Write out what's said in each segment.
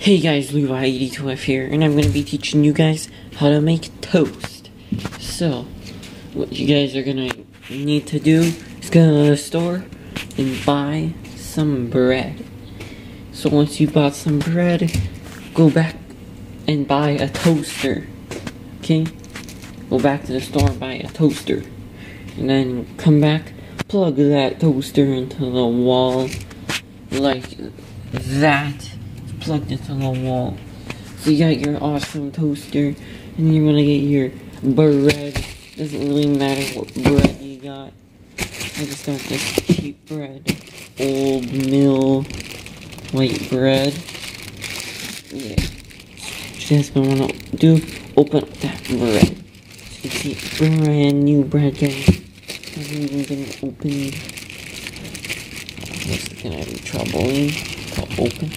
Hey guys, Levi82F here, and I'm going to be teaching you guys how to make toast. So, what you guys are going to need to do is go to the store and buy some bread. So once you bought some bread, go back and buy a toaster. Okay? Go back to the store and buy a toaster. And then come back, plug that toaster into the wall like that. Plugged into the wall. So you got your awesome toaster, and you're gonna get your bread. Doesn't really matter what bread you got. I just got this cheap bread, old mill white bread. Yeah. What you guys gonna wanna do? Open up that bread. So you can see brand new bread, guys. Hasn't even been opened. This is gonna be troubling to open.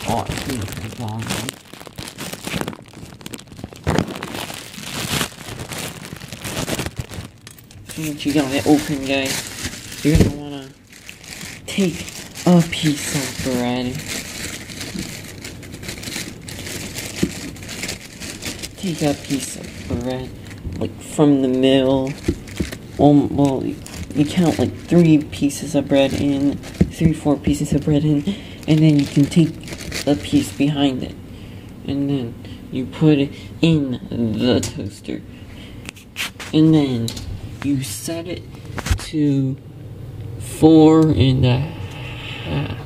Oh, it's gonna take long. So once you got it open, guys, you're gonna wanna take a piece of bread. Take a piece of bread, like from the mill. Well, you count like 3 pieces of bread in, 4 pieces of bread in, and then you can take a piece behind it, and then you put it in the toaster, and then you set it to 4.5.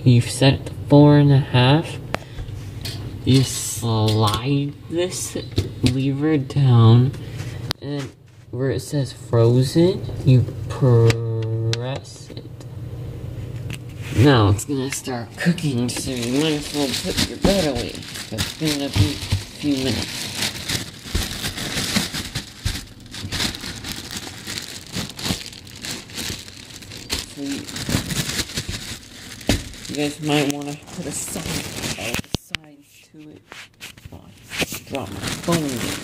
You've set it to 4.5. You slide this lever down, and where it says frozen, you press it. Now it's gonna start cooking, so you might as well put your bread away, because it's gonna be a few minutes. So you guys might want to put a side to it. Oh, I dropped my phone again.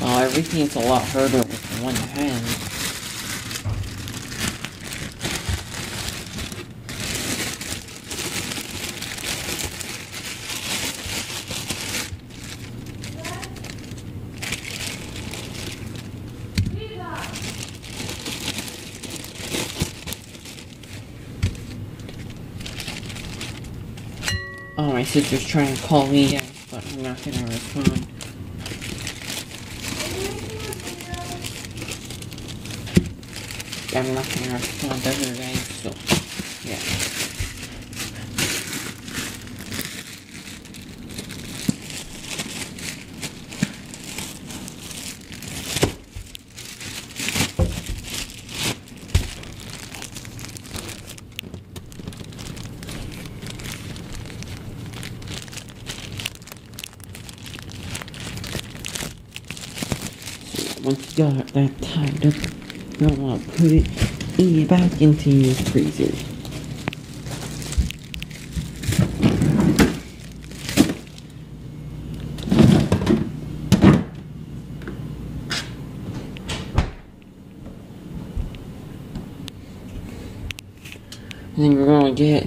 Oh, everything's a lot harder with one hand. Oh, my sister's trying to call me, guys, but I'm not gonna respond. I'm not gonna respond to her, guys, so, yeah. Once you got that tied up, you're gonna want to put it back into your freezer. And then you're gonna get,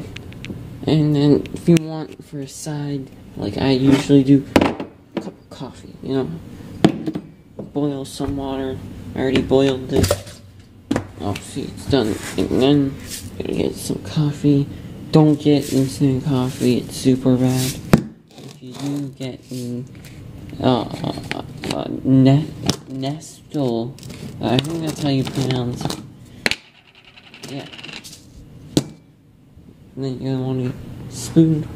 and then if you want for a side, like I usually do, a cup of coffee, you know. Boil some water. I already boiled this. Oh, see, it's done. And then you're gonna get some coffee. Don't get instant coffee; it's super bad. If you do get Nestle, I think that's how you pronounce it. Yeah. And then you're gonna want a spoon.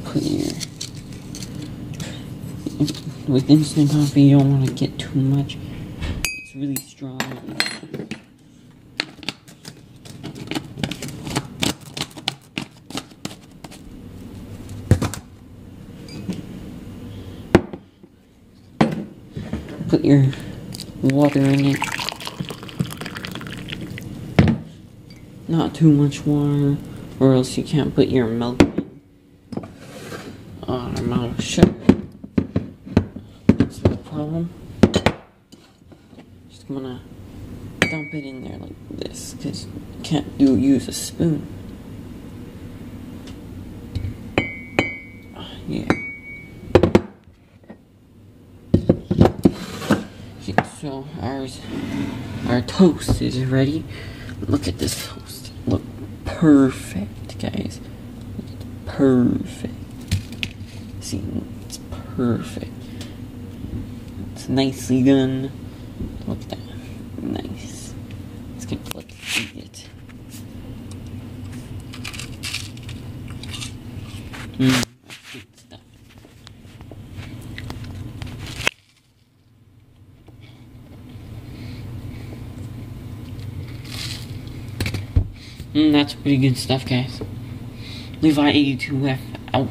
Put your, with instant coffee, you don't want to get too much. It's really strong. Put your water in it. not too much water, or else you can't put your milk in. I'm out of sugar. That's the problem. Just gonna dump it in there like this, because you can't use a spoon. Yeah. So our toast is ready. Look at this toast. Look perfect, guys. Perfect. See, it's perfect. It's nicely done. Look at that. Nice. Let's eat it. That's good stuff. That's pretty good stuff, guys. Levi 82F out.